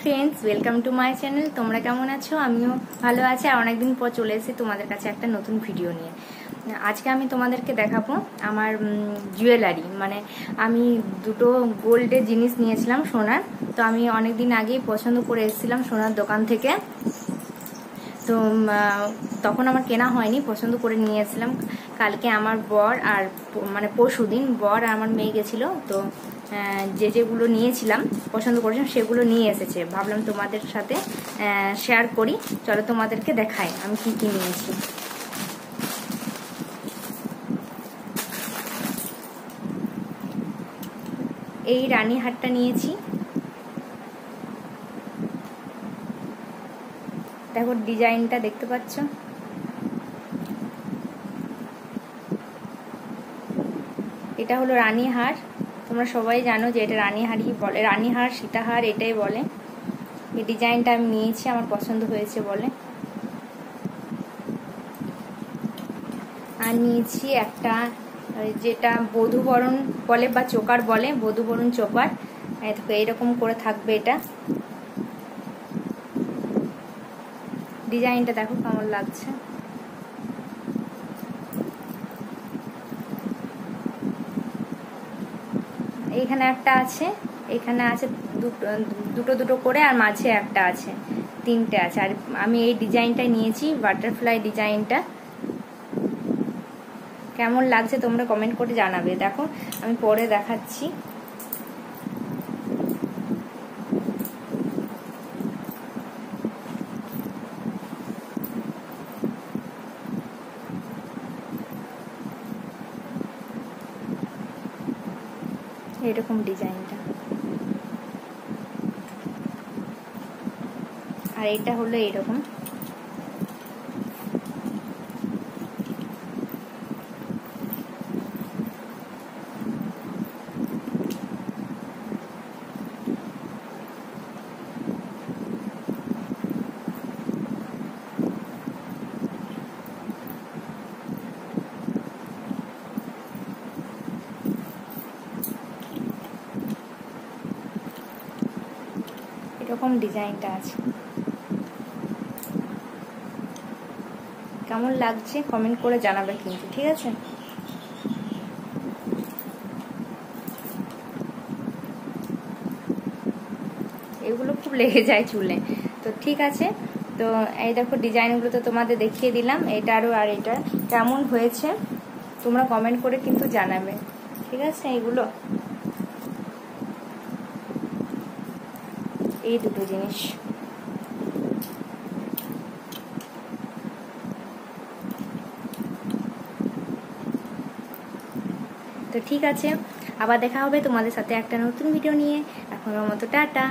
Friends, welcome to my channel. তোমরা কেমন আছো? আমিও ভালো আছি। আর অনেকদিন পর চলে এসেছি তোমাদের কাছে একটা নতুন ভিডিও নিয়ে। আজকে আমি তোমাদেরকে দেখাবো আমার জুয়েলারি, মানে আমি দুটো গোল্ডের জিনিস নিয়েছিলাম, সোনার। তো আমি অনেকদিন আগেই পছন্দ করে এসেছিলাম সোনার দোকান থেকে। তো তখন আমার কেনা হয়নি, পছন্দ করে নিয়ে এসেছিলাম। কালকে আমার বর আর মানে পরশুদিন বর আর আমার মেয়ে গেছিলো। তো যেগুলো নিয়েছিলাম, পছন্দ করেছিলাম, সেগুলো নিয়ে এসেছে। ভাবলাম তোমাদের সাথে শেয়ার করি। চলো তোমাদেরকে দেখাই আমি কি কি নিয়েছি। এই রানী হারটা নিয়েছি, দেখো ডিজাইনটা দেখতে পাচ্ছ। এটা হলো রানী হার। তোমরা সবাই জানো যে এটা রানী হারই বলে, রানী হার, সীতাহার এটাই বলে। এই ডিজাইনটা আমি নিয়েছি, আমার পছন্দ হয়েছে বলে। আর নিয়েছি একটা, যেটা বধূবরণ বলে বা চোকার বলে, বধূবরণ চোকার। এইরকম করে থাকবে এটা। ডিজাইনটা দেখো কেমন লাগছে। এইখানে একটা আছে, এখানে আছে দুটো দুটো করে, আর মাঝে একটা আছে, তিনটে আছে। আর আমি এই ডিজাইনটা নিয়েছি, বাটারফ্লাই ডিজাইনটা। কেমন লাগছে তোমরা কমেন্ট করে জানাবে। দেখো আমি পরে দেখাচ্ছি। এরকম ডিজাইনটা। আর এটা হলো এরকম। এরকম ডিজাইনটা আছে। কেমন লাগছে কমেন্ট করে জানাবে কিন্তু, ঠিক আছে? এগুলো খুব লেগে যায় চুলে। তো ঠিক আছে, তো এই দেখো ডিজাইনগুলো তো তোমাদের দেখিয়ে দিলাম, এটারও। আর এটা কেমন হয়েছে তোমরা কমেন্ট করে কিন্তু জানাবে, ঠিক আছে? এইগুলো, এই দুটো জিনিস। তো ঠিক আছে, আবার দেখা হবে তোমাদের সাথে একটা নতুন ভিডিও নিয়ে। এখনের মতো টাটা।